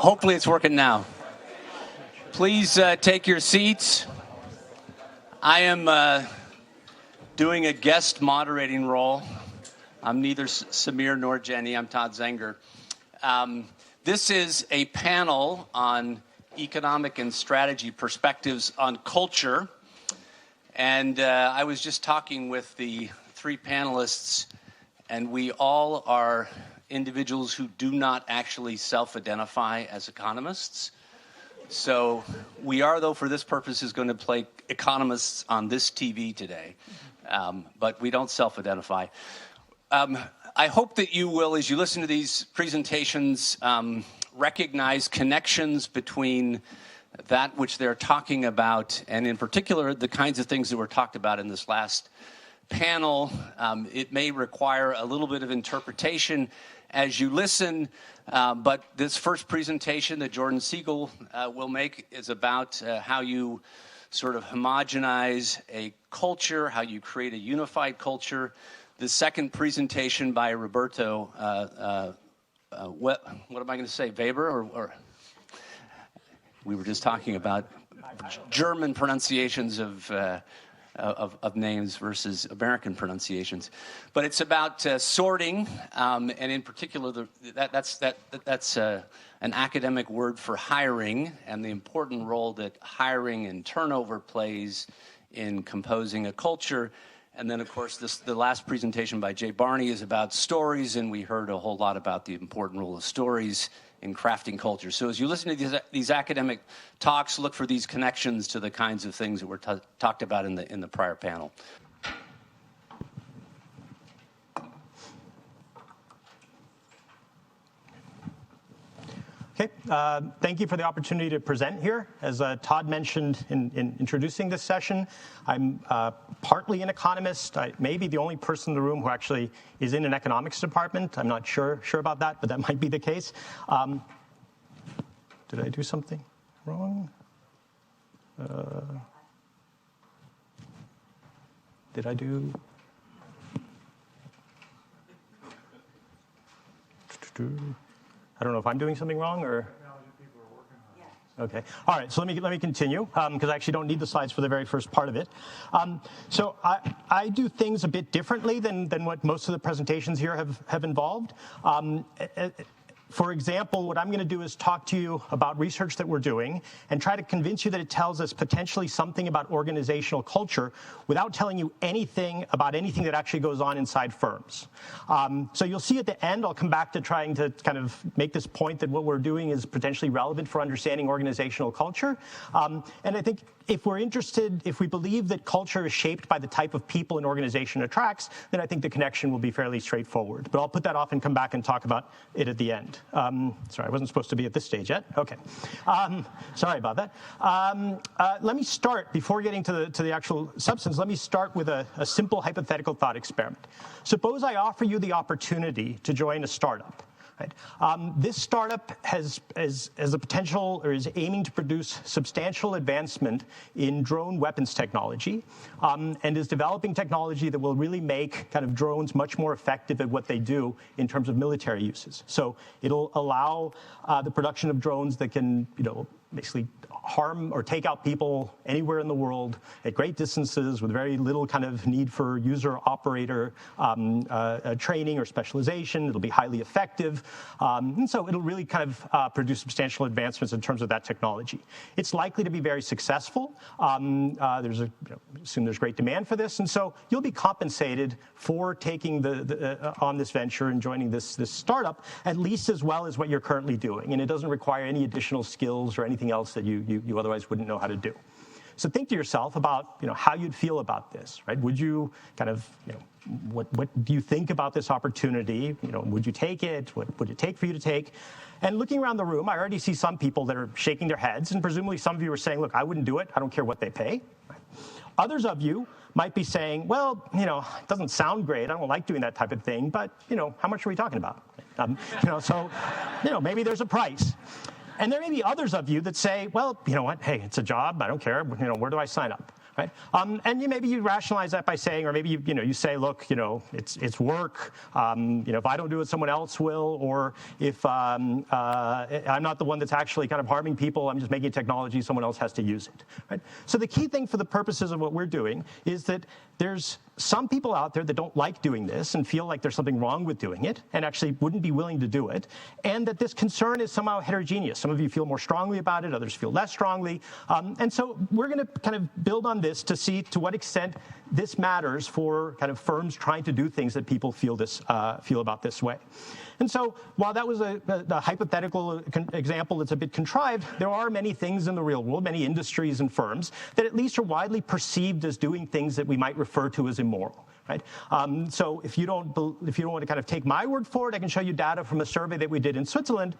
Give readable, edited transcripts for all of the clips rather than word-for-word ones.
Hopefully it's working now. Please take your seats. I am doing a guest moderating role. I'm neither Samir nor Jenny. I'm Todd Zenger. This is a panel on economic and strategy perspectives on culture. And I was just talking with the three panelists, and we all are individuals who do not actually self-identify as economists. So we are, though, for this purpose, is going to play economists on this TV today, but we don't self-identify. I hope that you will, as you listen to these presentations, recognize connections between that which they're talking about, and in particular, the kinds of things that were talked about in this last panel. It may require a little bit of interpretation as you listen, but this first presentation that Jordan Siegel will make is about how you sort of homogenize a culture, how you create a unified culture. The second presentation by Roberto, what am I going to say, Weber? Or we were just talking about German pronunciations of names versus American pronunciations, but it's about sorting, and in particular, that's an academic word for hiring, and the important role that hiring and turnover plays in composing a culture. And then, of course, the last presentation by Jay Barney is about stories, and we heard a whole lot about the important role of stories in crafting culture. So as you listen to these academic talks, look for these connections to the kinds of things that were talked about in the prior panel. Okay, thank you for the opportunity to present here. As Todd mentioned in introducing this session, I'm partly an economist. I may be the only person in the room who actually is in an economics department. I'm not sure about that, but that might be the case. Did I do something wrong? Did I do? I don't know if I'm doing something wrong or. Okay. All right. So let me continue because I actually don't need the slides for the very first part of it. So I do things a bit differently than what most of the presentations here have involved. For example, what I'm going to do is talk to you about research that we're doing and try to convince you that it tells us potentially something about organizational culture without telling you anything about anything that actually goes on inside firms. So you'll see at the end, I'll come back to trying to kind of make this point that what we're doing is potentially relevant for understanding organizational culture. And I think if we're interested, if we believe that culture is shaped by the type of people an organization attracts, then I think the connection will be fairly straightforward. But I'll put that off and come back and talk about it at the end. Sorry, I wasn't supposed to be at this stage yet. Okay. Sorry about that. Let me start, before getting to the actual substance, let me start with a simple hypothetical thought experiment. Suppose I offer you the opportunity to join a startup. Right. This startup has a potential, or is aiming to produce substantial advancement in drone weapons technology, and is developing technology that will really make kind of drones much more effective at what they do in terms of military uses. So it'll allow the production of drones that can, basically harm or take out people anywhere in the world at great distances with very little kind of need for user operator training or specialization. It'll be highly effective. And so it'll really kind of produce substantial advancements in terms of that technology. It's likely to be very successful. Assume there's great demand for this. And so you'll be compensated for taking on this venture and joining this startup, at least as well as what you're currently doing. And it doesn't require any additional skills or anything else that you otherwise wouldn't know how to do. So think to yourself about how you'd feel about this, right? Would you kind of what do you think about this opportunity? Would you take it? What would it take for you to take? And looking around the room, I already see some people that are shaking their heads, and presumably some of you are saying, "Look, I wouldn't do it. I don't care what they pay." Others of you might be saying, "Well, it doesn't sound great. I don't like doing that type of thing, but how much are we talking about?" So maybe there's a price. And there may be others of you that say, well, you know what, hey, it's a job, I don't care, where do I sign up? right? And maybe you rationalize that by saying, or maybe you say, look, it's work. If I don't do it, someone else will, or if I'm not the one that's actually kind of harming people, I'm just making technology, someone else has to use it, right? So the key thing for the purposes of what we're doing is that there's some people out there that don't like doing this and feel like there's something wrong with doing it and actually wouldn't be willing to do it, and that this concern is somehow heterogeneous. Some of you feel more strongly about it, others feel less strongly. And so we're going to kind of build on this to see to what extent this matters for kind of firms trying to do things that people feel about this way. And so while that was a hypothetical example that's a bit contrived, there are many things in the real world, many industries and firms that at least are widely perceived as doing things that we might refer to as immoral. Right? So if you don't want to kind of take my word for it, I can show you data from a survey that we did in Switzerland,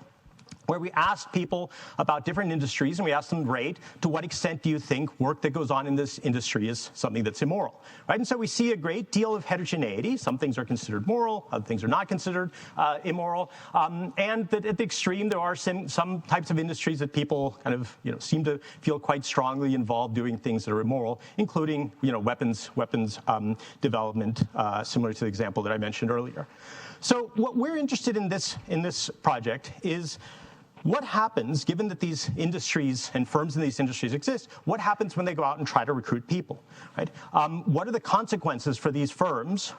where we asked people about different industries, and we asked them to rate to what extent do you think work that goes on in this industry is something that's immoral, right? And so we see a great deal of heterogeneity. Some things are considered moral, other things are not considered immoral, and that at the extreme there are some types of industries that people kind of seem to feel quite strongly involved doing things that are immoral, including weapons development, similar to the example that I mentioned earlier. So what we're interested in this project is what happens, given that these industries and firms in these industries exist, what happens when they go out and try to recruit people, right? What are the consequences for these firms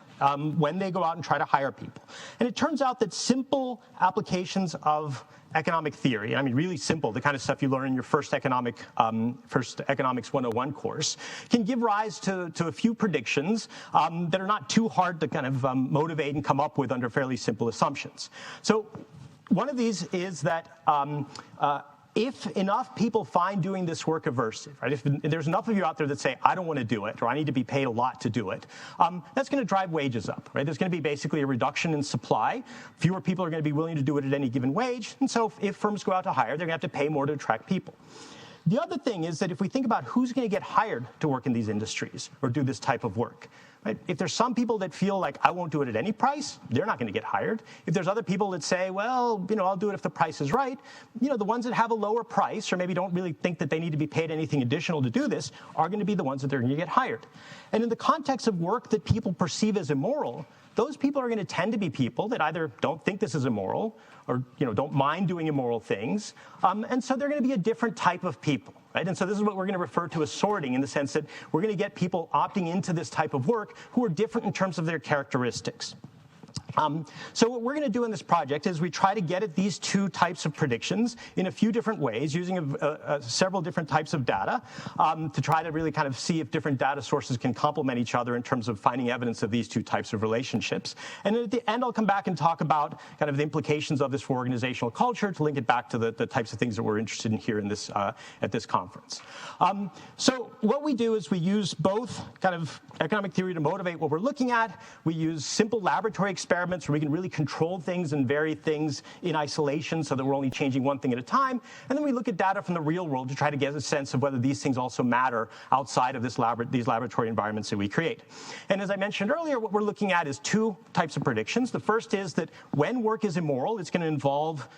when they go out and try to hire people? And it turns out that simple applications of economic theory, I mean really simple, the kind of stuff you learn in your first Economics 101 course, can give rise to a few predictions that are not too hard to kind of motivate and come up with under fairly simple assumptions. So one of these is that if enough people find doing this work aversive, right? If there's enough of you out there that say, I don't want to do it, or I need to be paid a lot to do it, that's going to drive wages up, right? There's going to be basically a reduction in supply. Fewer people are going to be willing to do it at any given wage. And so if firms go out to hire, they're going to have to pay more to attract people. The other thing is that if we think about who's going to get hired to work in these industries or do this type of work, right? If there's some people that feel like I won't do it at any price, they're not going to get hired. If there's other people that say, well, I'll do it if the price is right, the ones that have a lower price or maybe don't really think that they need to be paid anything additional to do this are going to be the ones that they're going to get hired. And in the context of work that people perceive as immoral, those people are going to tend to be people that either don't think this is immoral or don't mind doing immoral things, and so they're going to be a different type of people, right? And so this is what we're going to refer to as sorting, in the sense that we're going to get people opting into this type of work who are different in terms of their characteristics. So what we're going to do in this project is we try to get at these two types of predictions in a few different ways, using several different types of data to try to really kind of see if different data sources can complement each other in terms of finding evidence of these two types of relationships. And at the end, I'll come back and talk about kind of the implications of this for organizational culture to link it back to the types of things that we're interested in here in this at this conference. So what we do is we use both kind of economic theory to motivate what we're looking at. We use simple laboratory experiments where we can really control things and vary things in isolation so that we're only changing one thing at a time. And then we look at data from the real world to try to get a sense of whether these things also matter outside of these laboratory environments that we create. And as I mentioned earlier, what we're looking at is two types of predictions. The first is that when work is immoral, it's going to involve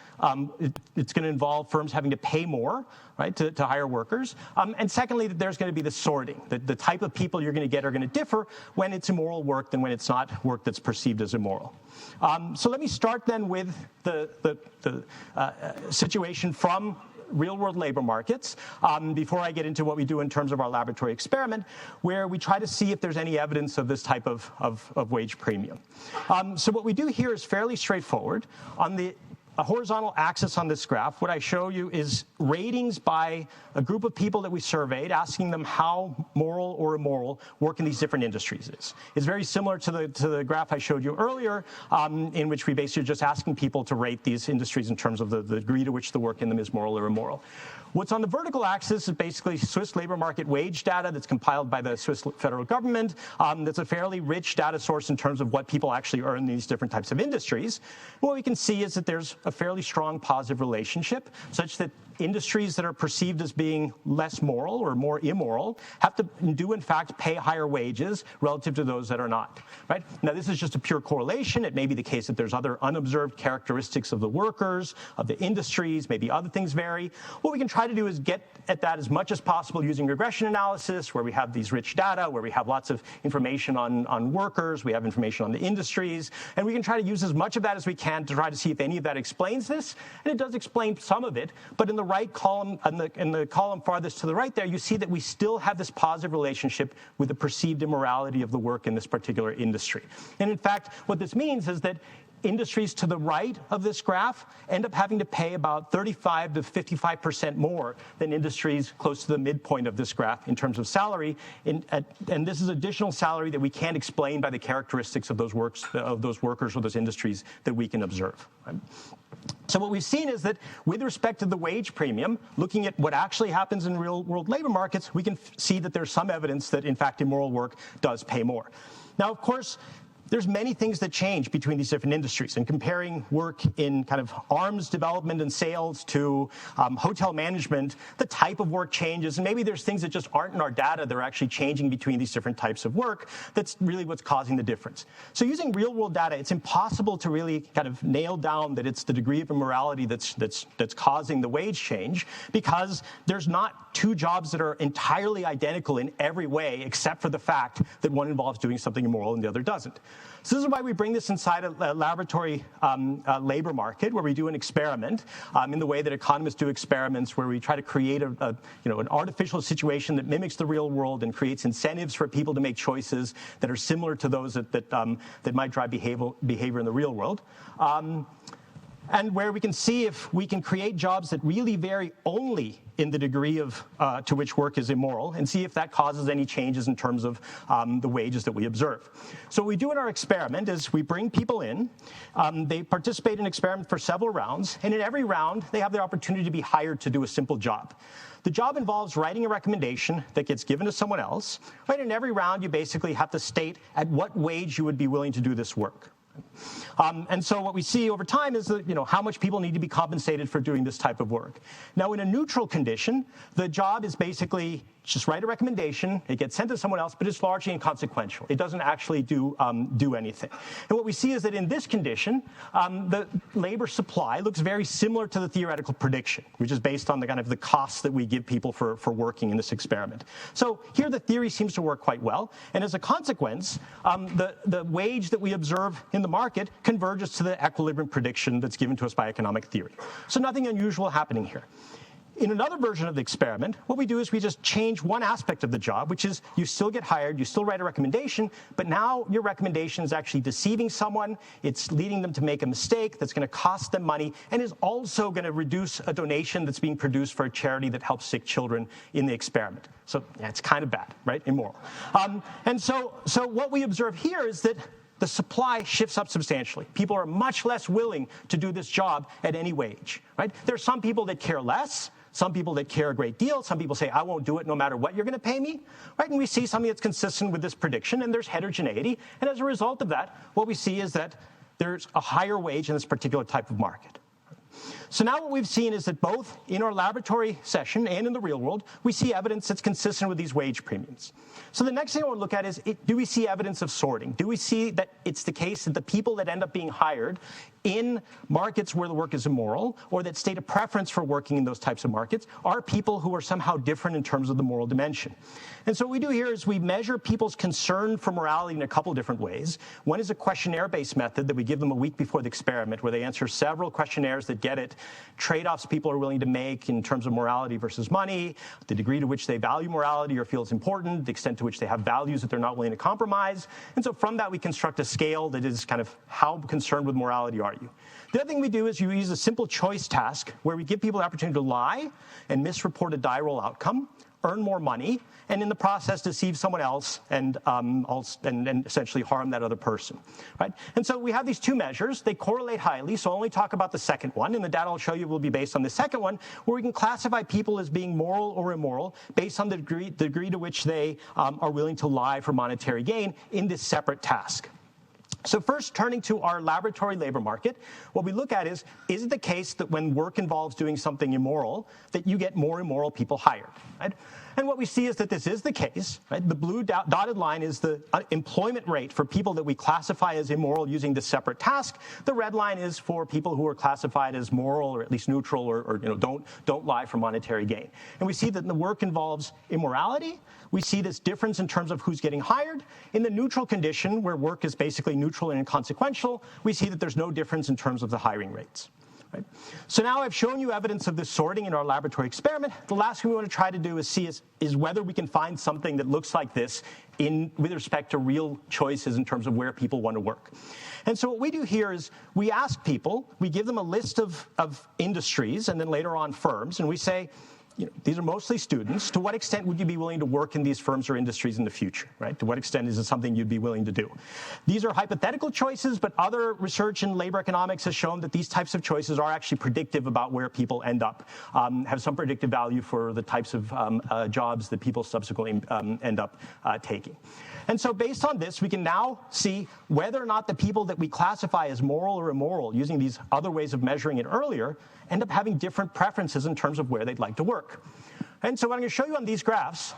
firms having to pay more, right, to hire workers. And secondly, that there's going to be the sorting. The type of people you're going to get are going to differ when it's immoral work than when it's not work that's perceived as immoral. So let me start then with the situation from real-world labor markets before I get into what we do in terms of our laboratory experiment, where we try to see if there's any evidence of this type of wage premium. So what we do here is fairly straightforward. On the horizontal axis on this graph, what I show you is ratings by a group of people that we surveyed, asking them how moral or immoral work in these different industries is. It's very similar to the graph I showed you earlier, in which we basically are just asking people to rate these industries in terms of the degree to which the work in them is moral or immoral. What's on the vertical axis is basically Swiss labor market wage data that's compiled by the Swiss federal government. That's a fairly rich data source in terms of what people actually earn in these different types of industries. What we can see is that there's a fairly strong positive relationship, such that industries that are perceived as being less moral or more immoral have to do, in fact, pay higher wages relative to those that are not, right? Now, this is just a pure correlation. It may be the case that there's other unobserved characteristics of the workers, of the industries, maybe other things vary. What we can try to do is get at that as much as possible using regression analysis, where we have these rich data, where we have lots of information on workers, we have information on the industries, and we can try to use as much of that as we can to try to see if any of that explains this. And it does explain some of it, but in the right column, in the column farthest to the right there, you see that we still have this positive relationship with the perceived immorality of the work in this particular industry. And in fact, what this means is that industries to the right of this graph end up having to pay about 35 to 55% more than industries close to the midpoint of this graph in terms of salary. And this is additional salary that we can't explain by the characteristics of those workers or those industries that we can observe. Right? So what we've seen is that with respect to the wage premium, looking at what actually happens in real-world labor markets, we can see that there's some evidence that, in fact, immoral work does pay more. Now, of course, there's many things that change between these different industries, and comparing work in kind of arms development and sales to hotel management, the type of work changes, and maybe there's things that just aren't in our data that are actually changing between these different types of work. That's really what's causing the difference. So using real-world data, it's impossible to really kind of nail down that it's the degree of immorality that's causing the wage change, because there's not two jobs that are entirely identical in every way, except for the fact that one involves doing something immoral and the other doesn't. So this is why we bring this inside a laboratory labor market, where we do an experiment in the way that economists do experiments, where we try to create an artificial situation that mimics the real world and creates incentives for people to make choices that are similar to those that might drive behavior in the real world. And where we can see if we can create jobs that really vary only in the degree of to which work is immoral, and see if that causes any changes in terms of the wages that we observe. So what we do in our experiment is we bring people in. They participate in an experiment for several rounds, and in every round, they have the opportunity to be hired to do a simple job. The job involves writing a recommendation that gets given to someone else. Right? In every round, you basically have to state at what wage you would be willing to do this work. And so what we see over time is that, how much people need to be compensated for doing this type of work. Now, in a neutral condition, the job is basically just write a recommendation. It gets sent to someone else, but it's largely inconsequential. It doesn't actually do anything. And what we see is that in this condition, the labor supply looks very similar to the theoretical prediction, which is based on the kind of the costs that we give people for working in this experiment. So here the theory seems to work quite well. And as a consequence, the wage that we observe in the market converges to the equilibrium prediction that's given to us by economic theory. So nothing unusual happening here. In another version of the experiment, what we do is we just change one aspect of the job, which is you still get hired, you still write a recommendation, but now your recommendation is actually deceiving someone. It's leading them to make a mistake that's going to cost them money, and is also going to reduce a donation that's being produced for a charity that helps sick children in the experiment. So yeah, it's kind of bad, right? Immoral. And so what we observe here is that the supply shifts up substantially. People are much less willing to do this job at any wage, right? There are some people that care less, some people that care a great deal. Some people say, I won't do it no matter what you're going to pay me, right? And we see something that's consistent with this prediction, and there's heterogeneity. And as a result of that, what we see is that there's a higher wage in this particular type of market. So now what we've seen is that both in our laboratory session and in the real world, we see evidence that's consistent with these wage premiums. So the next thing I want to look at is, do we see evidence of sorting? Do we see that it's the case that the people that end up being hired in markets where the work is immoral, or that state a preference for working in those types of markets, are people who are somehow different in terms of the moral dimension? And so what we do here is we measure people's concern for morality in a couple different ways. One is a questionnaire-based method that we give them a week before the experiment, where they answer several questionnaires that get at trade-offs people are willing to make in terms of morality versus money, the degree to which they value morality or feel it's important, the extent to which they have values that they're not willing to compromise. And so from that, we construct a scale that is kind of how concerned with morality are you. The other thing we do is you use a simple choice task where we give people the opportunity to lie and misreport a die roll outcome, earn more money, and in the process deceive someone else and essentially harm that other person, right? And so we have these two measures. They correlate highly, so I'll only talk about the second one, and the data I'll show you will be based on the second one, where we can classify people as being moral or immoral based on the degree to which they are willing to lie for monetary gain in this separate task. So first, turning to our laboratory labor market, what we look at is it the case that when work involves doing something immoral, that you get more immoral people hired, right? And what we see is that this is the case, right? The blue dotted line is the employment rate for people that we classify as immoral using this separate task. The red line is for people who are classified as moral or at least neutral or don't lie for monetary gain. And we see that the work involves immorality. We see this difference in terms of who's getting hired. In the neutral condition, where work is basically neutral and inconsequential, we see that there's no difference in terms of the hiring rates. Right? So now I've shown you evidence of this sorting in our laboratory experiment. The last thing we want to try to do is see is whether we can find something that looks like this with respect to real choices in terms of where people want to work. And so what we do here is we ask people, we give them a list of industries and then later on firms, and we say, these are mostly students. To what extent would you be willing to work in these firms or industries in the future, right? To what extent is it something you'd be willing to do? These are hypothetical choices, but other research in labor economics has shown that these types of choices are actually predictive about where people end up, have some predictive value for the types of jobs that people subsequently end up taking. And so based on this, we can now see whether or not the people that we classify as moral or immoral, using these other ways of measuring it earlier, end up having different preferences in terms of where they'd like to work. And so what I'm going to show you on these graphs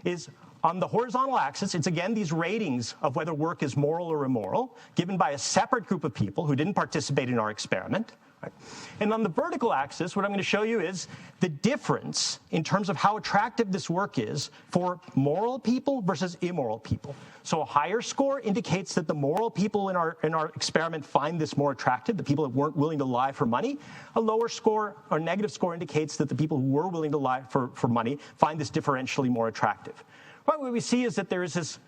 is on the horizontal axis, it's again these ratings of whether work is moral or immoral, given by a separate group of people who didn't participate in our experiment. Right? And on the vertical axis, what I'm going to show you is the difference in terms of how attractive this work is for moral people versus immoral people. So a higher score indicates that the moral people in our experiment find this more attractive, the people that weren't willing to lie for money. A lower score or negative score indicates that the people who were willing to lie for money find this differentially more attractive. What we see is that there is this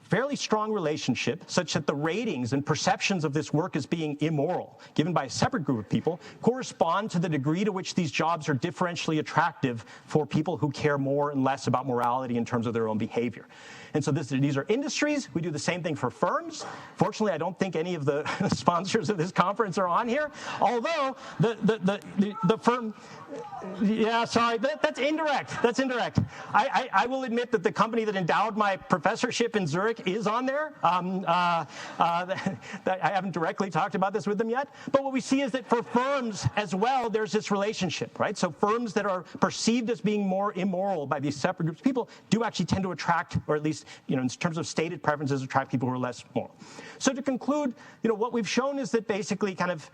fairly strong relationship such that the ratings and perceptions of this work as being immoral, given by a separate group of people, correspond to the degree to which these jobs are differentially attractive for people who care more and less about morality in terms of their own behavior. And so these are industries. We do the same thing for firms. Fortunately, I don't think any of the sponsors of this conference are on here, although the firm, yeah, sorry, that's indirect. That's indirect. I will admit that the company that endowed my professorship in Zurich is on there. I haven't directly talked about this with them yet. But what we see is that for firms as well, there's this relationship, right? So firms that are perceived as being more immoral by these separate groups of people do actually tend to attract, or at least in terms of stated preferences, attract people who are less moral. So to conclude, what we've shown is that basically kind of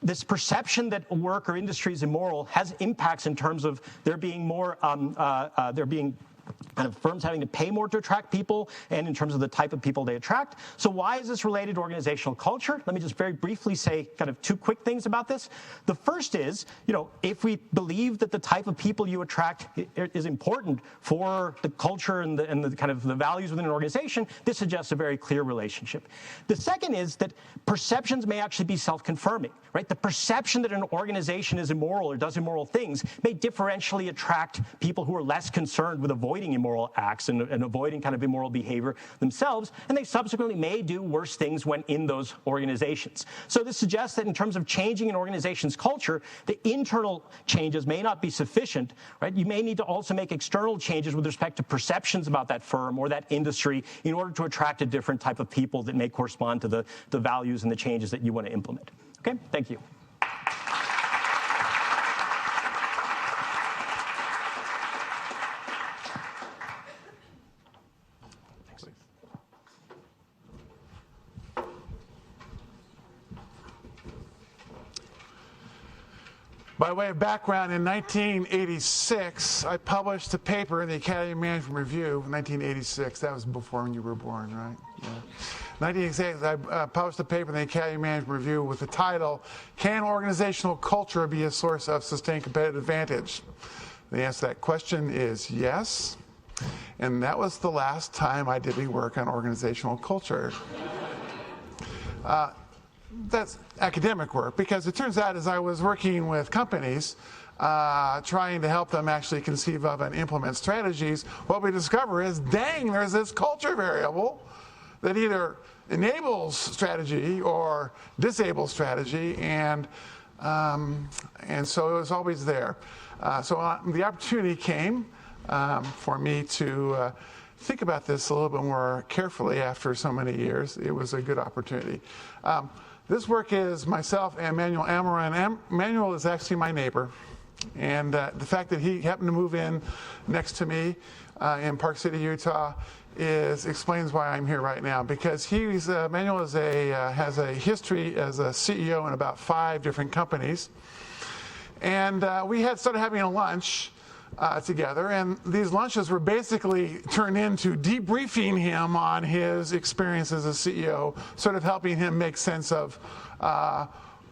this perception that work or industry is immoral has impacts in terms of there being more, kind of firms having to pay more to attract people, and in terms of the type of people they attract. So why is this related to organizational culture? Let me just very briefly say kind of two quick things about this. The first is, if we believe that the type of people you attract is important for the culture and the kind of the values within an organization, this suggests a very clear relationship. The second is that perceptions may actually be self-confirming, right? The perception that an organization is immoral or does immoral things may differentially attract people who are less concerned with avoiding immoral acts and avoiding kind of immoral behavior themselves, and they subsequently may do worse things when in those organizations. So this suggests that in terms of changing an organization's culture, the internal changes may not be sufficient, right? You may need to also make external changes with respect to perceptions about that firm or that industry in order to attract a different type of people that may correspond to the values and the changes that you want to implement. Okay, thank you. By way of background, in 1986, I published a paper in the Academy of Management Review. 1986, that was before when you were born, right? Yeah. 1986, I published a paper in the Academy of Management Review with the title, "Can Organizational Culture Be a Source of Sustained Competitive Advantage?" The answer to that question is yes. And that was the last time I did any work on organizational culture. That's academic work, because it turns out as I was working with companies, trying to help them actually conceive of and implement strategies, what we discover is, dang, there's this culture variable that either enables strategy or disables strategy, and so it was always there. So the opportunity came for me to think about this a little bit more carefully after so many years, it was a good opportunity. This work is myself and Manuel Amora, and Manuel is actually my neighbor. And the fact that he happened to move in next to me in Park City, Utah, explains why I'm here right now. Because Manuel has a history as a CEO in about 5 different companies. And we had started having a lunch together, and these lunches were basically turned into debriefing him on his experience as a CEO, sort of helping him make sense of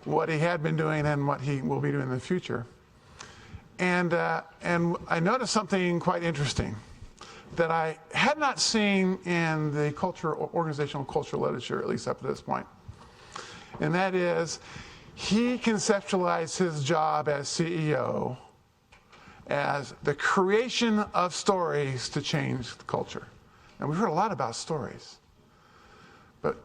what he had been doing and what he will be doing in the future. And I noticed something quite interesting that I had not seen in the organizational culture literature, at least up to this point. And that is, he conceptualized his job as CEO as the creation of stories to change the culture. And we've heard a lot about stories. But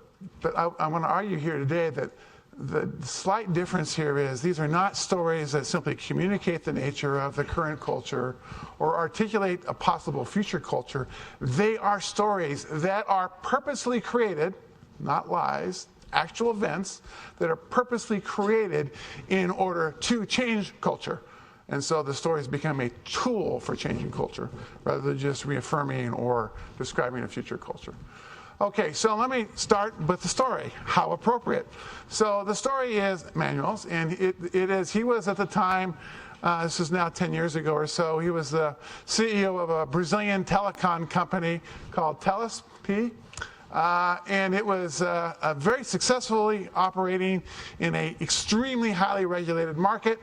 I want to argue here today that the slight difference here is these are not stories that simply communicate the nature of the current culture or articulate a possible future culture. They are stories that are purposely created, not lies, actual events that are purposely created in order to change culture. And so the stories become a tool for changing culture rather than just reaffirming or describing a future culture. Okay, so let me start with the story. How appropriate. So the story is Manuel's, and he was at the time, this is now 10 years ago or so, he was the CEO of a Brazilian telecom company called Telesp. And it was very successfully operating in an extremely highly regulated market.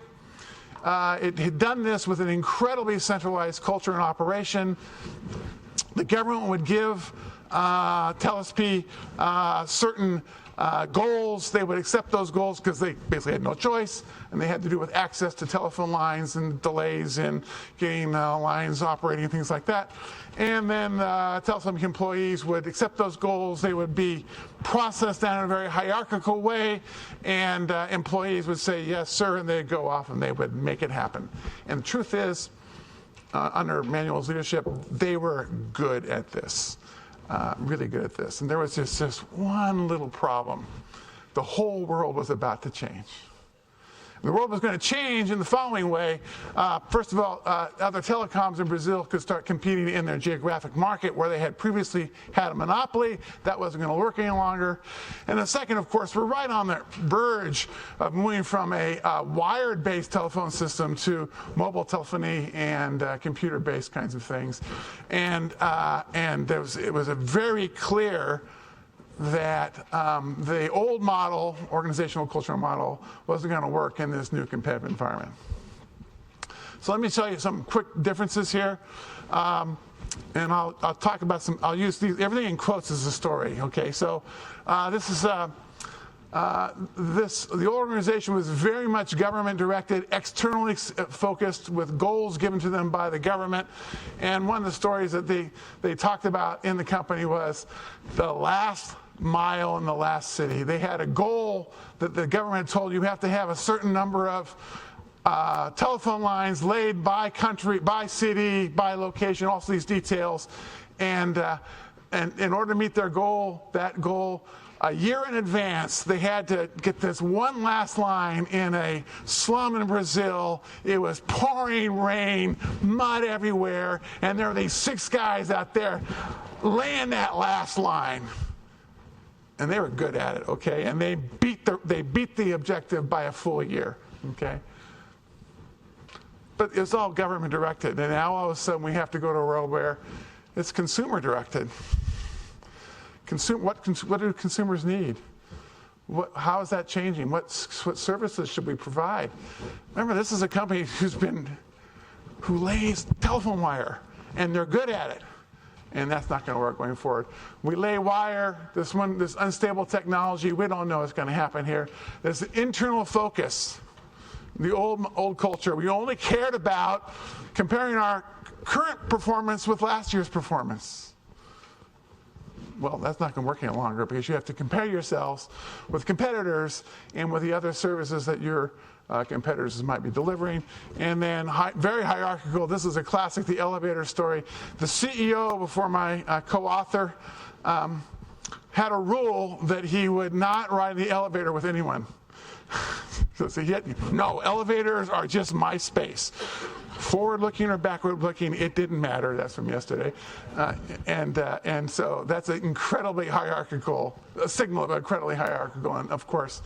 It had done this with an incredibly centralized culture and operation. The government would give Telesp certain goals. They would accept those goals because they basically had no choice, and they had to do with access to telephone lines and delays in getting lines operating and things like that. And then Telesp employees would accept those goals. They would be processed down in a very hierarchical way, and employees would say, yes, sir, and they'd go off and they would make it happen. And the truth is, under Manuel's leadership, they were good at this. Really good at this. And there was just this one little problem. The whole world was about to change. The world was going to change in the following way. First of all, other telecoms in Brazil could start competing in their geographic market where they had previously had a monopoly. That wasn't going to work any longer. And the second, of course, we're right on the verge of moving from a wired-based telephone system to mobile telephony and computer-based kinds of things. And it was a very clear that the old model, organizational cultural model, wasn't going to work in this new competitive environment. So let me tell you some quick differences here. And I'll talk about I'll use these, everything in quotes as a story, okay? So this is, the organization was very much government directed, externally focused with goals given to them by the government. And one of the stories that they talked about in the company was the last mile in the last city. They had a goal that the government told you have to have a certain number of telephone lines laid by country, by city, by location, all these details. And in order to meet their goal, that goal, a year in advance, they had to get this one last line in a slum in Brazil. It was pouring rain, mud everywhere, and there were these 6 guys out there laying that last line. And they were good at it, okay? And they beat the objective by a full year, okay? But it's all government directed, and now all of a sudden we have to go to a world where it's consumer directed. What do consumers need? How is that changing? What services should we provide? Remember, this is a company who lays telephone wire, and they're good at it. And that's not going to work going forward. We lay wire, this unstable technology, we don't know what's going to happen here. There's an internal focus. The old culture, we only cared about comparing our current performance with last year's performance. Well, that's not going to work any longer because you have to compare yourselves with competitors and with the other services that you're competitors might be delivering. And then very hierarchical, this is a classic, the elevator story. The CEO, before my co-author, had a rule that he would not ride the elevator with anyone. So he had, no, elevators are just my space. Forward-looking or backward-looking, it didn't matter. That's from yesterday. And so that's an incredibly hierarchical, a signal of incredibly hierarchical. And of course,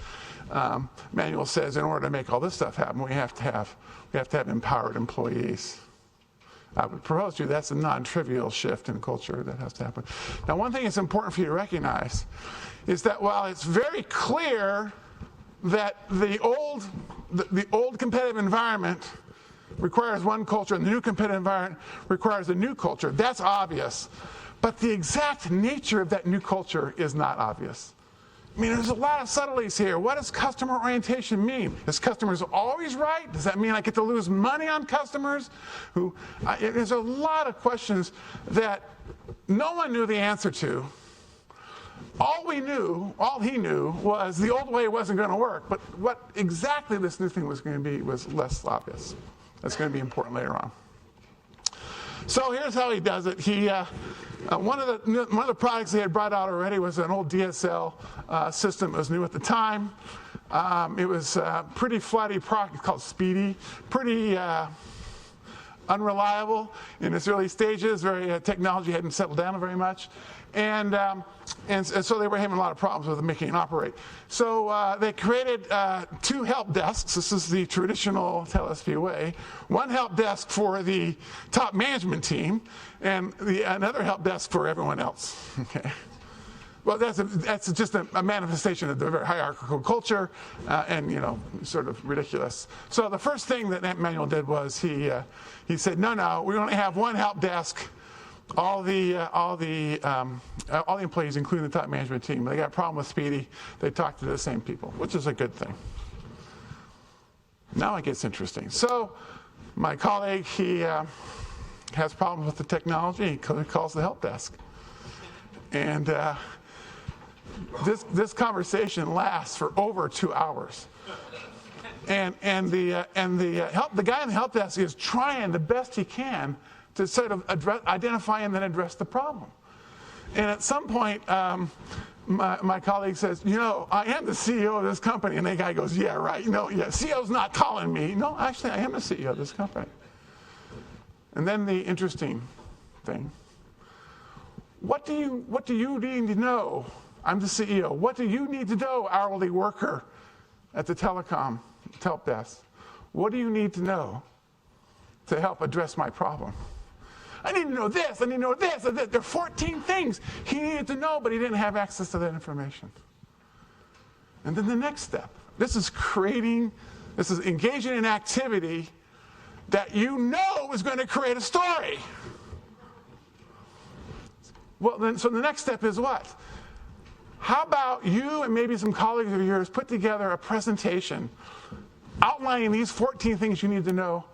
Manuel says in order to make all this stuff happen, we have to have empowered employees. I would propose to you that's a non-trivial shift in culture that has to happen. Now, one thing that's important for you to recognize is that while it's very clear that the old competitive environment requires one culture and the new competitive environment requires a new culture, that's obvious. But the exact nature of that new culture is not obvious. I mean, there's a lot of subtleties here. What does customer orientation mean? Is customers always right? Does that mean I get to lose money on customers? There's a lot of questions that no one knew the answer to. All he knew was the old way wasn't going to work. But what exactly this new thing was going to be was less obvious. That's going to be important later on. So here's how he does it. One of the products they had brought out already was an old DSL system. It was new at the time. It was pretty flatty product called Speedy. Pretty unreliable in its early stages. Technology hadn't settled down very much. And so they were having a lot of problems with making it operate. So they created 2 help desks. This is the traditional TELSP way. One help desk for the top management team, and another help desk for everyone else. Okay. Well, that's just a manifestation of the very hierarchical culture, and sort of ridiculous. So the first thing that Manuel did was he said, no, we only have one help desk. All the employees, including the top management team, they got a problem with Speedy. They talk to the same people, which is a good thing. Now it gets interesting. So my colleague, he has problems with the technology. He calls the help desk, and this conversation lasts for over 2 hours. And the guy in the help desk is trying the best he can to sort of identify and then address the problem. And at some point, my colleague says, I am the CEO of this company. And the guy goes, yeah, right. CEO's not calling me. No, actually, I am the CEO of this company. And then the interesting thing, what do you need to know? I'm the CEO. What do you need to know, hourly worker at the telecom help desk? What do you need to know to help address my problem? I need to know this, I need to know this, and this. There are 14 things he needed to know, but he didn't have access to that information. And then the next step, this is engaging in activity that is going to create a story. Well, so the next step is what? How about you and maybe some colleagues of yours put together a presentation outlining these 14 things you need to know,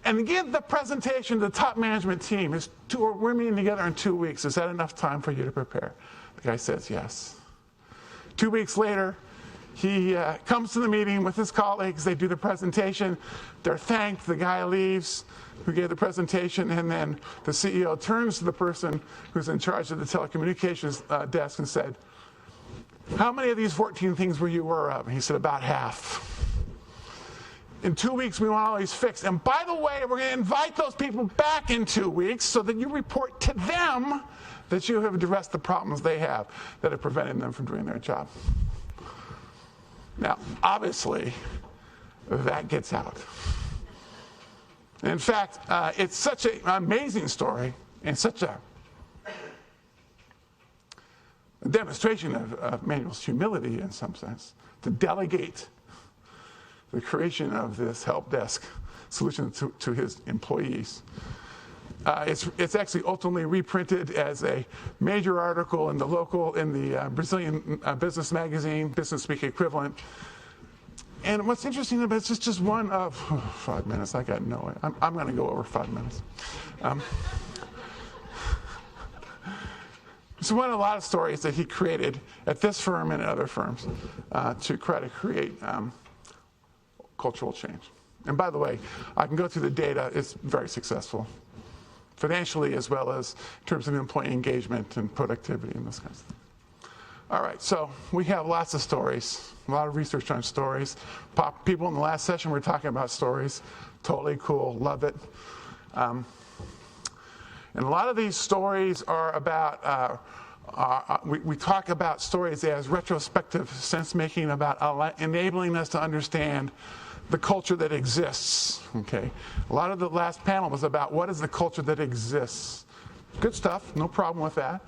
and give the presentation to the top management team. We're meeting together in 2 weeks. Is that enough time for you to prepare? The guy says yes. 2 weeks later, he comes to the meeting with his colleagues. They do the presentation. They're thanked. The guy leaves who gave the presentation, and then the CEO turns to the person who's in charge of the telecommunications desk and said, how many of these 14 things were you aware of? And he said, about half. In 2 weeks, we want all these fixed. And by the way, we're going to invite those people back in 2 weeks so that you report to them that you have addressed the problems they have that have prevented them from doing their job. Now, obviously, that gets out. In fact, it's such an amazing story and such a demonstration of Manuel's humility in some sense to delegate the creation of this help desk solution to his employees. It's actually ultimately reprinted as a major article in the Brazilian business magazine, Business Week equivalent. And what's interesting about it's just one of 5 minutes. I got no. I'm going to go over 5 minutes. It's one of a lot of stories that he created at this firm and at other firms to try to create cultural change. And by the way, I can go through the data. It's very successful, financially as well as in terms of employee engagement and productivity and this kind of thing. All right, so we have lots of stories, a lot of research on stories. People in the last session were talking about stories. Totally cool, love it. And a lot of these stories are about, we talk about stories as retrospective sense-making, about enabling us to understand the culture that exists, okay? A lot of the last panel was about what is the culture that exists. Good stuff, no problem with that.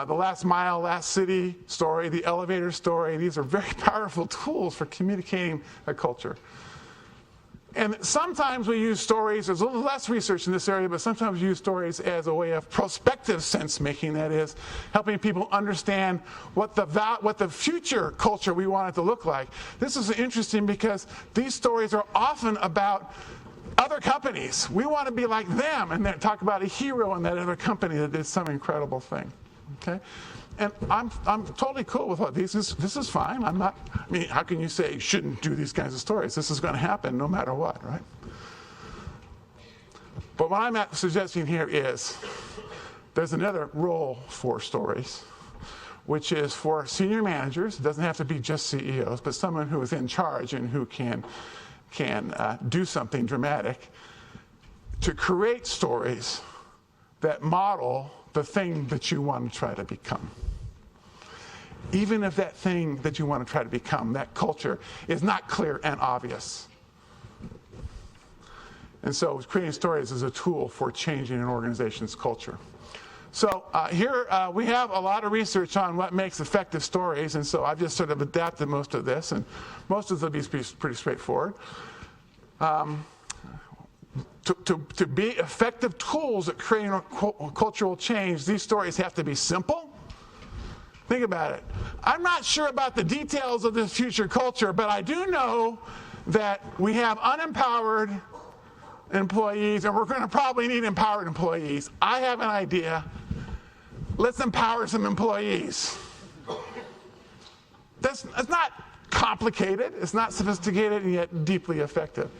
The last mile, last city story, the elevator story, these are very powerful tools for communicating a culture. And sometimes we use stories, there's a little less research in this area, but sometimes we use stories as a way of prospective sense-making, that is, helping people understand what the future culture we want it to look like. This is interesting because these stories are often about other companies. We want to be like them, and then talk about a hero in that other company that did some incredible thing. Okay? And I'm totally cool with what this is fine. How can you say you shouldn't do these kinds of stories? This is going to happen no matter what, right? But what I'm suggesting here is there's another role for stories, which is for senior managers. It doesn't have to be just CEOs, but someone who is in charge and who can do something dramatic, to create stories that model the thing that you want to try to become. Even if that thing that you want to try to become, that culture, is not clear and obvious. And so creating stories is a tool for changing an organization's culture. So here we have a lot of research on what makes effective stories, and so I've just sort of adapted most of this, and most of it will be pretty straightforward. To be effective tools at creating a cultural change, these stories have to be simple. Think about it. I'm not sure about the details of this future culture, but I do know that we have unempowered employees, and we're going to probably need empowered employees. I have an idea. Let's empower some employees. It's not complicated. It's not sophisticated, and yet deeply effective.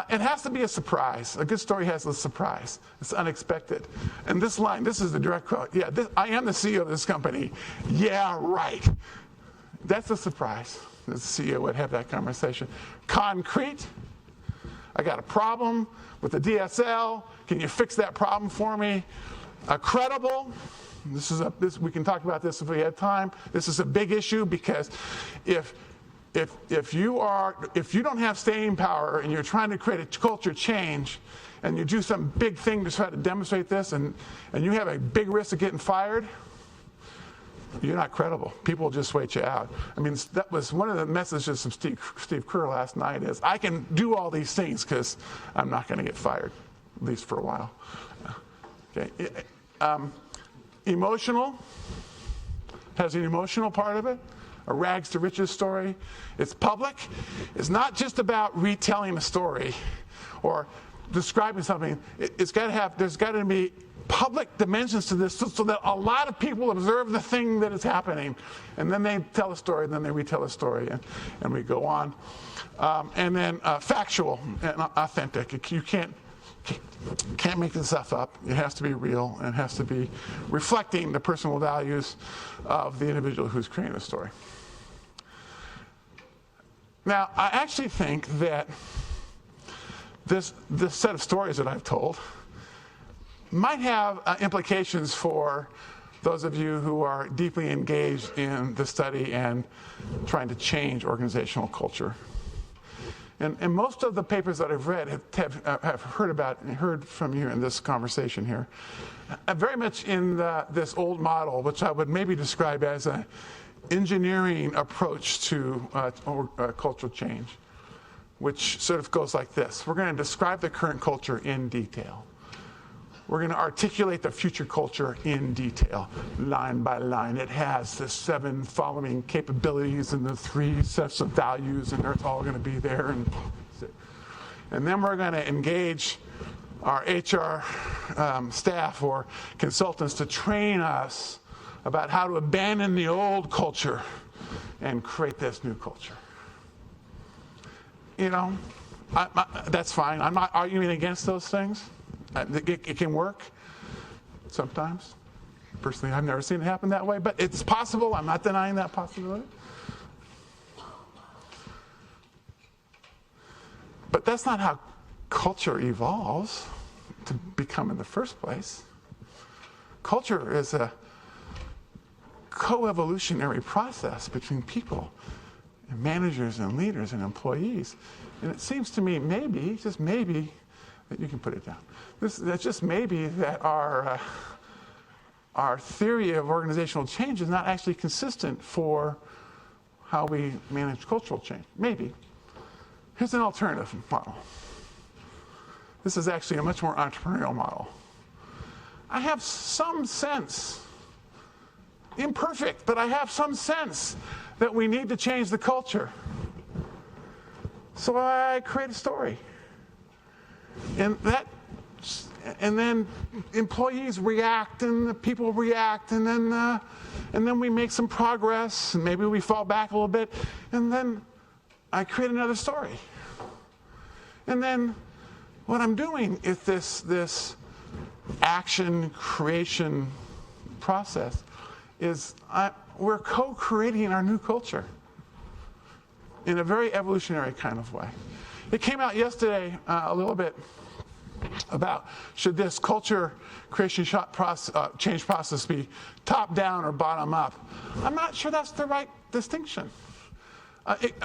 It has to be a surprise. A good story has a surprise. It's unexpected. And this line, this is the direct quote. Yeah, I am the CEO of this company. Yeah, right. That's a surprise. The CEO would have that conversation. Concrete. I got a problem with the DSL. Can you fix that problem for me? Credible. We can talk about this if we have time. This is a big issue because if you don't have staying power and you're trying to create a culture change and you do some big thing to try to demonstrate this and you have a big risk of getting fired, you're not credible. People will just wait you out. I mean, that was one of the messages from Steve Kerr last night is, I can do all these things because I'm not going to get fired, at least for a while. Okay. Emotional, has an emotional part of it. A rags to riches story. It's public. It's not just about retelling a story or describing something. There's got to be public dimensions to this so that a lot of people observe the thing that is happening. And then they tell a story, and then they retell a story, and we go on. And then factual and authentic. You can't make this stuff up. It has to be real, and it has to be reflecting the personal values of the individual who's creating the story. Now, I actually think that this set of stories that I've told might have implications for those of you who are deeply engaged in the study and trying to change organizational culture. And most of the papers that I've read have heard from you in this conversation here, very much in this old model, which I would maybe describe as an engineering approach to cultural change, which sort of goes like this. We're going to describe the current culture in detail. We're going to articulate the future culture in detail, line by line. It has the 7 following capabilities and the 3 sets of values, and it's all going to be there. And then we're going to engage our HR staff or consultants to train us about how to abandon the old culture and create this new culture. That's fine. I'm not arguing against those things. It can work sometimes. Personally, I've never seen it happen that way, but it's possible. I'm not denying that possibility. But that's not how culture evolves to become in the first place. Culture is a co-evolutionary process between people and managers and leaders and employees. And it seems to me maybe, just maybe, that you can put it down. That's just maybe that our theory of organizational change is not actually consistent for how we manage cultural change. Maybe. Here's an alternative model. This is actually a much more entrepreneurial model. I have some sense, imperfect, but I have some sense that we need to change the culture. So I create a story. And then employees react, and the people react, and then we make some progress, and maybe we fall back a little bit, and then I create another story. And then what I'm doing is this action creation process is we're co-creating our new culture in a very evolutionary kind of way. It came out yesterday a little bit about should this culture creation change process be top down or bottom up. I'm not sure that's the right distinction.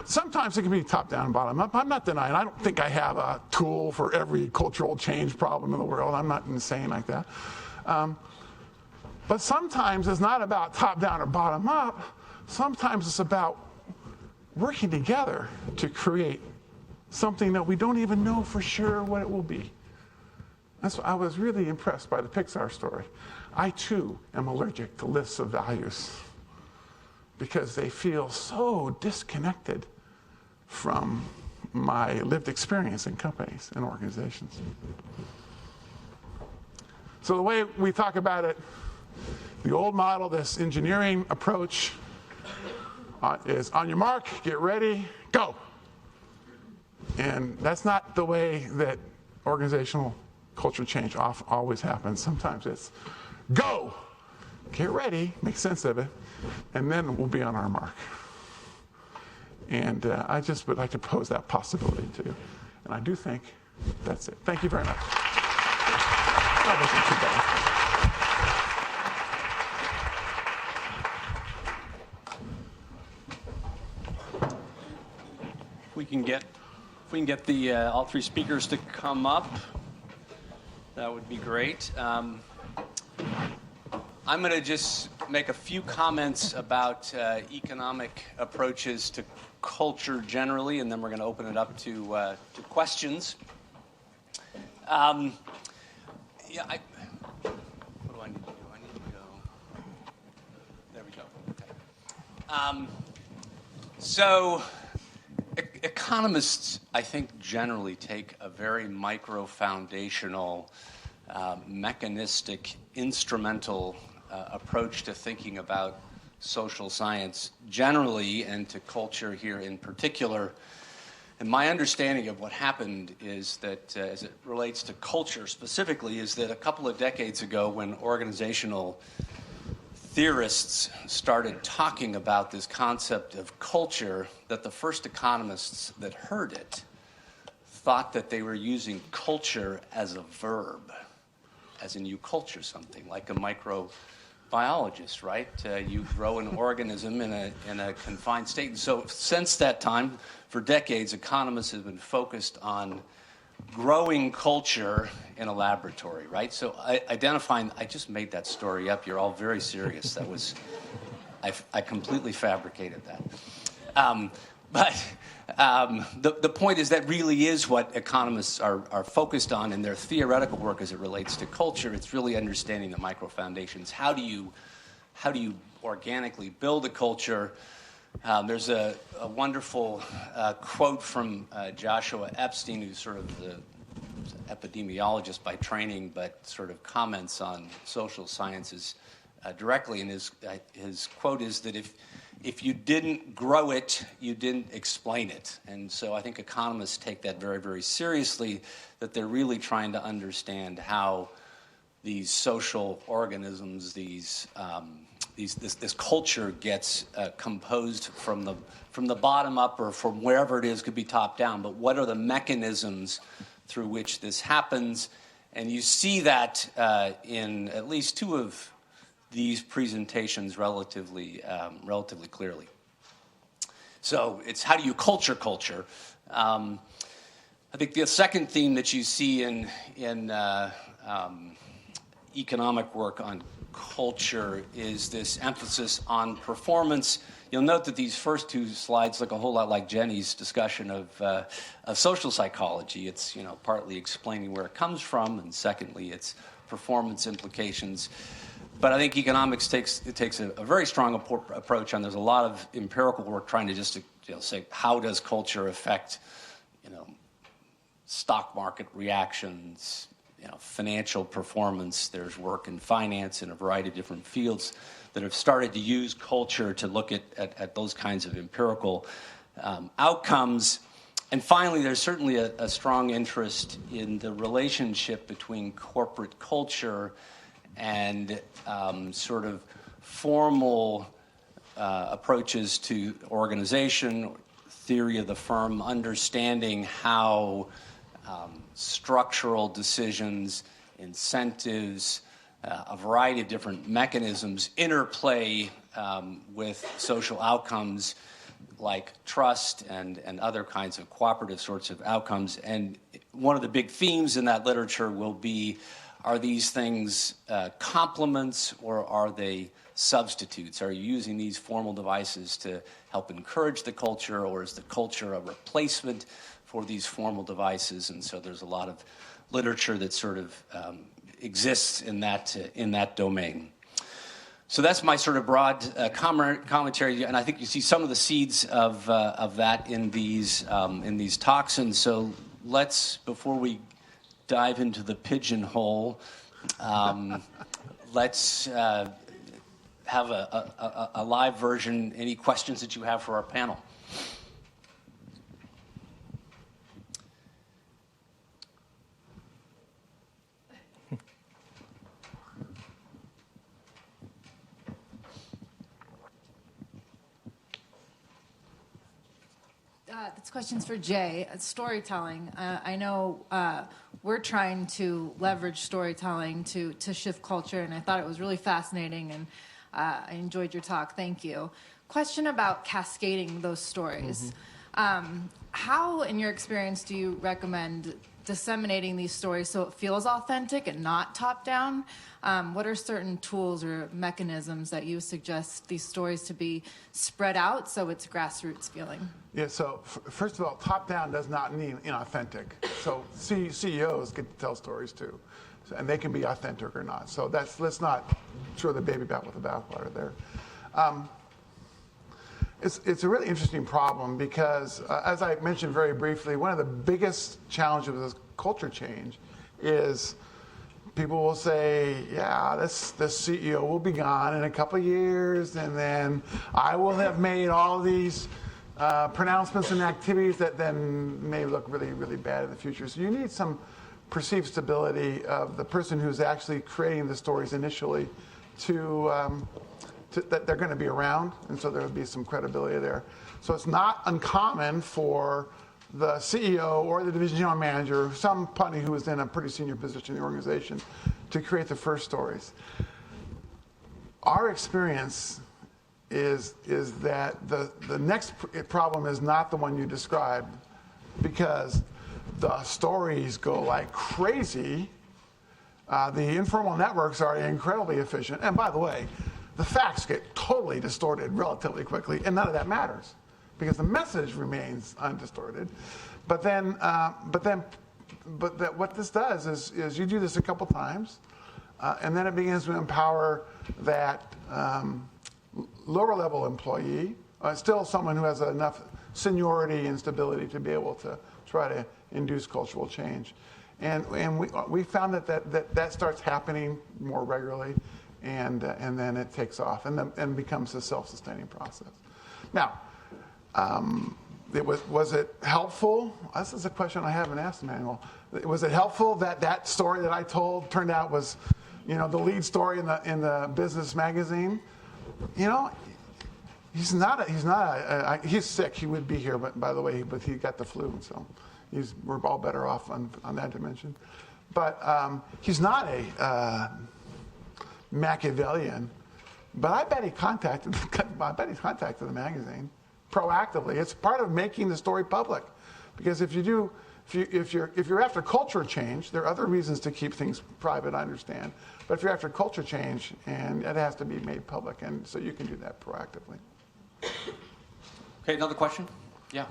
Sometimes it can be top down and bottom up. I'm not denying. I don't think I have a tool for every cultural change problem in the world. I'm not insane like that. But sometimes it's not about top down or bottom up. Sometimes it's about working together to create something that we don't even know for sure what it will be. I was really impressed by the Pixar story. I too am allergic to lists of values because they feel so disconnected from my lived experience in companies and organizations. So the way we talk about it, the old model, this engineering approach, is on your mark, get ready, go. And that's not the way that organizational culture change always happens. Sometimes it's go, get ready, make sense of it, and then we'll be on our mark. And I just would like to pose that possibility to you. And I do think that's it. Thank you very much. That wasn't too bad. If we can get the all three speakers to come up, that would be great. I'm going to just make a few comments about economic approaches to culture generally, and then we're going to open it up to questions. What do I need to do? I need to go. There we go. Okay. So economists, I think, generally take a very micro-foundational, mechanistic, instrumental approach to thinking about social science generally and to culture here in particular. And my understanding of what happened is that, as it relates to culture specifically, is that a couple of decades ago when organizational theorists started talking about this concept of culture, that the first economists that heard it thought that they were using culture as a verb, as in you culture something, like a microbiologist, right? You grow an organism in a confined state. And so since that time, for decades, economists have been focused on growing culture in a laboratory, right? So identifying, I just made that story up. You're all very serious. That was, I completely fabricated that. The point is that really is what economists are focused on in their theoretical work as it relates to culture. It's really understanding the micro foundations. How do you organically build a culture? There's a wonderful quote from Joshua Epstein, who's sort of the epidemiologist by training, but sort of comments on social sciences directly. And his quote is that if you didn't grow it, you didn't explain it. And so I think economists take that very, very seriously, that they're really trying to understand how these social organisms, this culture gets composed from the bottom up, or from wherever it is, could be top down. But what are the mechanisms through which this happens? And you see that in at least two of these presentations relatively clearly. So it's how do you culture? I think the second theme that you see in economic work on culture is this emphasis on performance. You'll note that these first two slides look a whole lot like Jenny's discussion of social psychology. It's partly explaining where it comes from, and secondly, its performance implications. But I think economics takes a very strong approach, and there's a lot of empirical work trying to just say, how does culture affect stock market reactions, financial performance. There's work in finance in a variety of different fields that have started to use culture to look at those kinds of empirical outcomes. And finally, there's certainly a strong interest in the relationship between corporate culture and sort of formal approaches to organization, theory of the firm, understanding how structural decisions, incentives, a variety of different mechanisms interplay with social outcomes like trust and other kinds of cooperative sorts of outcomes. And one of the big themes in that literature will be, are these things complements or are they substitutes? Are you using these formal devices to help encourage the culture, or is the culture a replacement for these formal devices? And so there's a lot of literature that sort of exists in that domain. So that's my sort of broad commentary, and I think you see some of the seeds of that in these talks. And so let's, before we dive into the pigeonhole, let's have a live version. Any questions that you have for our panel? This question's for Jay. Storytelling. I know we're trying to leverage storytelling to shift culture, and I thought it was really fascinating, and I enjoyed your talk. Thank you. Question about cascading those stories. How, in your experience, do you recommend disseminating these stories so it feels authentic and not top-down? What are certain tools or mechanisms that you suggest these stories to be spread out so it's grassroots feeling? Yeah, so first of all, top-down does not mean inauthentic. So CEOs get to tell stories too, and they can be authentic or not. So let's not throw the baby out with the bathwater there. It's a really interesting problem because, as I mentioned very briefly, one of the biggest challenges with this culture change is people will say, yeah, this CEO will be gone in a couple of years, and then I will have made all these pronouncements and activities that then may look really, really bad in the future. So you need some perceived stability of the person who's actually creating the stories initially that they're going to be around, and so there would be some credibility there. So it's not uncommon for the CEO or the division general manager, somebody who is in a pretty senior position in the organization, to create the first stories. Our experience is that the next problem is not the one you described, because the stories go like crazy. The informal networks are incredibly efficient, and by the way, the facts get totally distorted relatively quickly, and none of that matters because the message remains undistorted. But what this does is you do this a couple times, and then it begins to empower that lower level employee, still someone who has enough seniority and stability to be able to try to induce cultural change. And we found that starts happening more regularly, and then it takes off and becomes a self-sustaining process. Now, was it helpful? This is a question I haven't asked Emmanuel. Was it helpful that that story that I told turned out was, the lead story in the business magazine? He's sick. He would be here, but by the way, he got the flu, so we're all better off on that dimension. But he's not a Machiavellian. But I bet he contacted the magazine proactively. It's part of making the story public, because if you're after culture change, there are other reasons to keep things private, I understand. But if you're after culture change, and it has to be made public, and so you can do that proactively. Okay, another question? Yeah.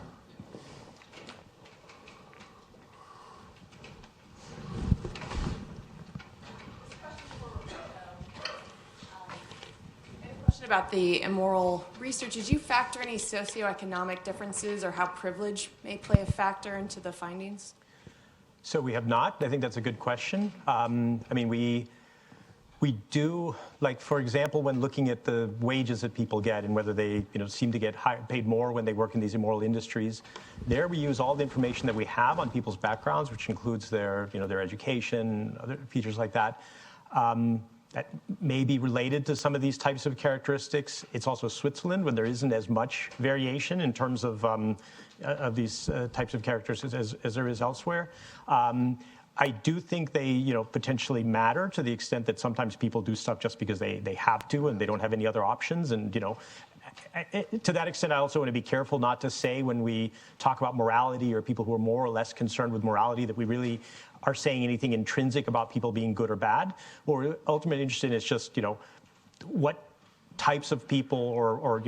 About the immoral research, did you factor any socioeconomic differences or how privilege may play a factor into the findings? So we have not. I think that's a good question. We do, like, for example, when looking at the wages that people get and whether they seem to get paid more when they work in these immoral industries, there we use all the information that we have on people's backgrounds, which includes their education, other features like that. That may be related to some of these types of characteristics. It's also Switzerland, when there isn't as much variation in terms of these types of characteristics as there is elsewhere. I do think they potentially matter to the extent that sometimes people do stuff just because they have to and they don't have any other options. And to that extent, I also want to be careful not to say when we talk about morality or people who are more or less concerned with morality that we really are saying anything intrinsic about people being good or bad. What we're ultimately interested in is just, what types of people or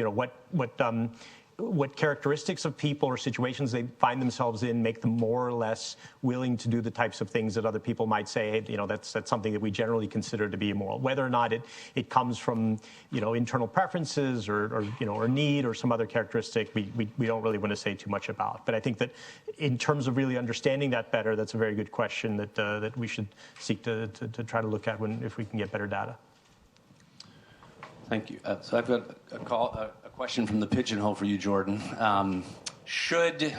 what characteristics of people or situations they find themselves in make them more or less willing to do the types of things that other people might say, that's something that we generally consider to be immoral. Whether or not it comes from, internal preferences or need or some other characteristic, we don't really want to say too much about. But I think that in terms of really understanding that better, that's a very good question that we should seek to try to look at if we can get better data. Thank you. So I've got a question from the Pigeonhole for you, Jordan. Should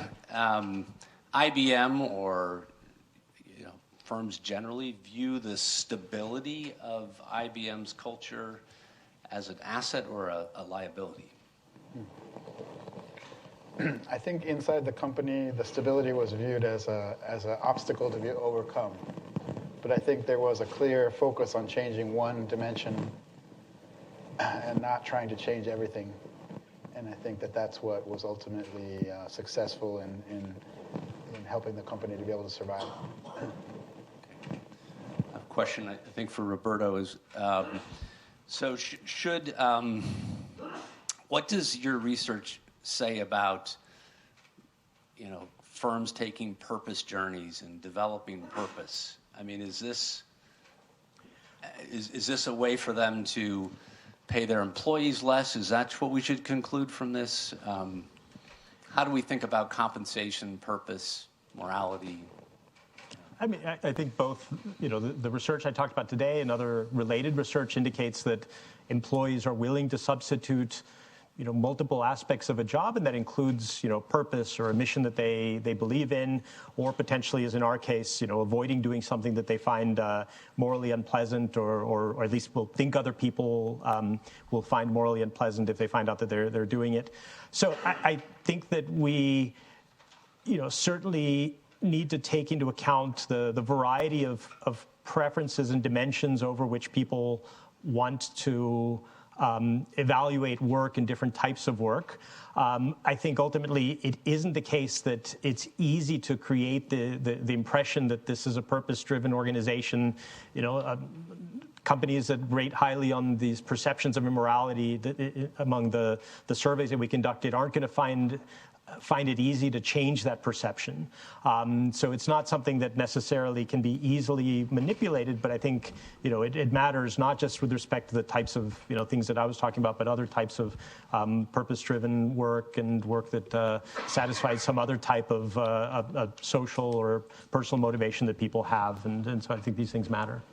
IBM or firms generally view the stability of IBM's culture as an asset or a liability? I think inside the company, the stability was viewed as an obstacle to be overcome. But I think there was a clear focus on changing one dimension and not trying to change everything. And I think that's what was ultimately successful in helping the company to be able to survive. A question, I think, for Roberto is, what does your research say about, firms taking purpose journeys and developing purpose? I mean, is this a way for them to pay their employees less? Is that what we should conclude from this? How do we think about compensation, purpose, morality? I think both, the research I talked about today and other related research indicates that employees are willing to substitute, multiple aspects of a job, and that includes, purpose or a mission that they believe in, or potentially, as in our case, avoiding doing something that they find morally unpleasant, or at least will think other people will find morally unpleasant if they find out that they're doing it. So I think that we, certainly need to take into account the variety of preferences and dimensions over which people want to evaluate work and different types of work. I think ultimately it isn't the case that it's easy to create the impression that this is a purpose-driven organization. Companies that rate highly on these perceptions of immorality among the surveys that we conducted aren't going to find it easy to change that perception. So it's not something that necessarily can be easily manipulated, but I think, it matters not just with respect to the types of, things that I was talking about, but other types of purpose-driven work and work that satisfies some other type of social or personal motivation that people have. And so I think these things matter.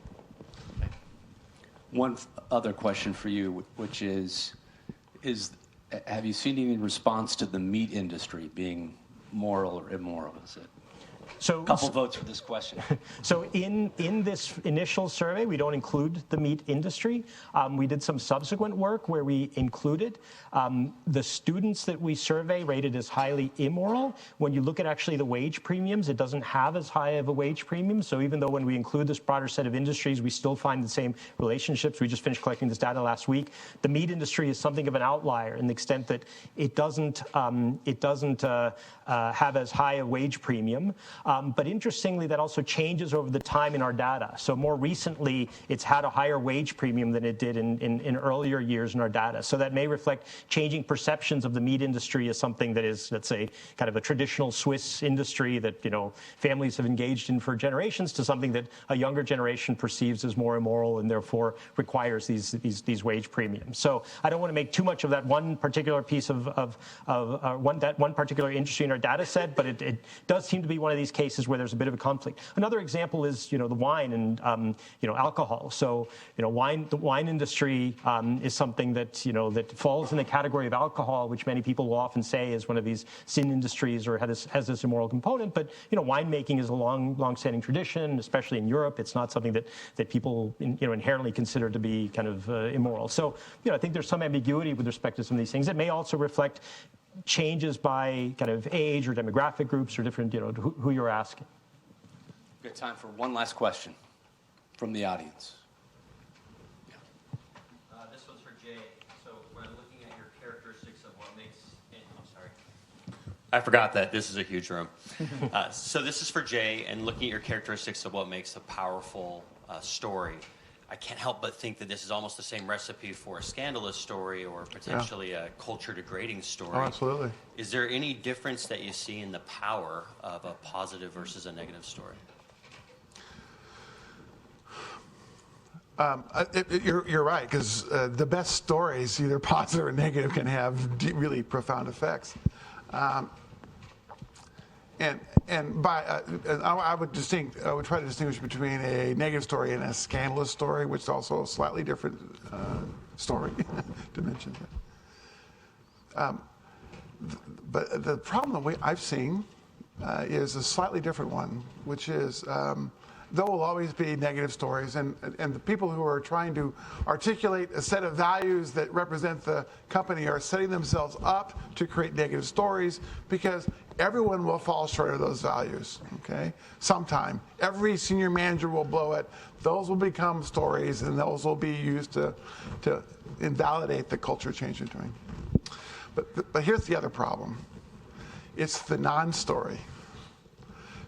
One other question for you, which is Have you seen any response to the meat industry being moral or immoral? Is it? So, a couple votes for this question. So in this initial survey, we don't include the meat industry. We did some subsequent work where we included the students that we survey rated as highly immoral. When you look at actually the wage premiums, it doesn't have as high of a wage premium. So even though when we include this broader set of industries, we still find the same relationships. We just finished collecting this data last week. The meat industry is something of an outlier in the extent that it doesn't have as high a wage premium. But interestingly, that also changes over the time in our data. So more recently, it's had a higher wage premium than it did in earlier years in our data. So that may reflect changing perceptions of the meat industry as something that is, let's say, kind of a traditional Swiss industry that, you know, families have engaged in for generations to something that a younger generation perceives as more immoral and therefore requires these wage premiums. So I don't want to make too much of that one particular piece of one particular industry in our data set, but it does seem to be one of these cases where there's a bit of a conflict. Another example is, you know, the wine and, you know, alcohol. So, you know, the wine industry is something that, you know, that falls in the category of alcohol, which many people will often say is one of these sin industries or has this immoral component. But, you know, winemaking is a long-standing tradition, especially in Europe. It's not something that people, you know, inherently consider to be kind of immoral. So, you know, I think there's some ambiguity with respect to some of these things. It may also reflect changes by kind of age or demographic groups or different, you know, who you're asking. We've got time for one last question from the audience. Yeah. This one's for Jay. So when looking at your characteristics of what makes, I'm sorry. I forgot that this is a huge room. So this is for Jay, and looking at your characteristics of what makes a powerful story, I can't help but think that this is almost the same recipe for a scandalous story or potentially a culture-degrading story. Oh, absolutely. Is there any difference that you see in the power of a positive versus a negative story? You're right, because the best stories, either positive or negative, can have really profound effects. I would try to distinguish between a negative story and a scandalous story, which is also a slightly different story dimension. But the problem that I've seen is a slightly different one, which is there will always be negative stories, and the people who are trying to articulate a set of values that represent the company are setting themselves up to create negative stories because everyone will fall short of those values, okay? Sometime. Every senior manager will blow it. Those will become stories, and those will be used to invalidate the culture change you're doing. But here's the other problem. It's the non-story.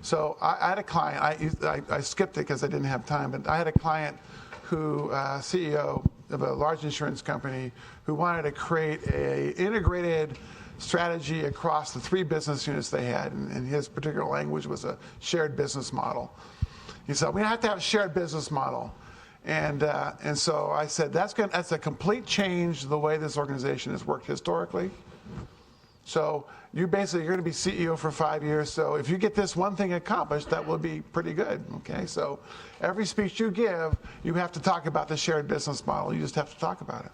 So I had a client, I skipped it because I didn't have time, but I had a client who, CEO of a large insurance company, who wanted to create an integrated strategy across the 3 business units they had, and his particular language was a shared business model. He said, we have to have a shared business model. And so I said, that's a complete change the way this organization has worked historically. So you're going to be CEO for 5 years. So if you get this one thing accomplished, that will be pretty good. Okay. So every speech you give, you have to talk about the shared business model. You just have to talk about it.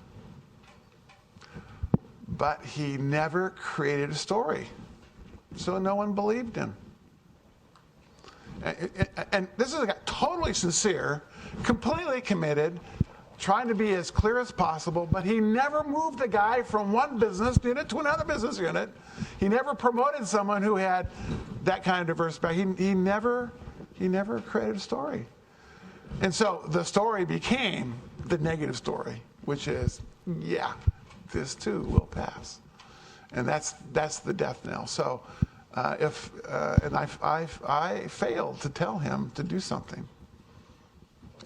But he never created a story. So no one believed him. And this is a guy totally sincere, completely committed, trying to be as clear as possible, but he never moved a guy from one business unit to another business unit. He never promoted someone who had that kind of diverse background. He never created a story. And so the story became the negative story, which is, yeah, this too will pass. And that's the death knell. So I failed to tell him to do something,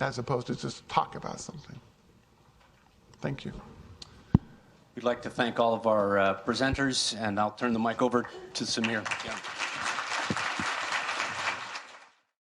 as opposed to just talk about something. Thank you. We'd like to thank all of our presenters, and I'll turn the mic over to Samir. Yeah.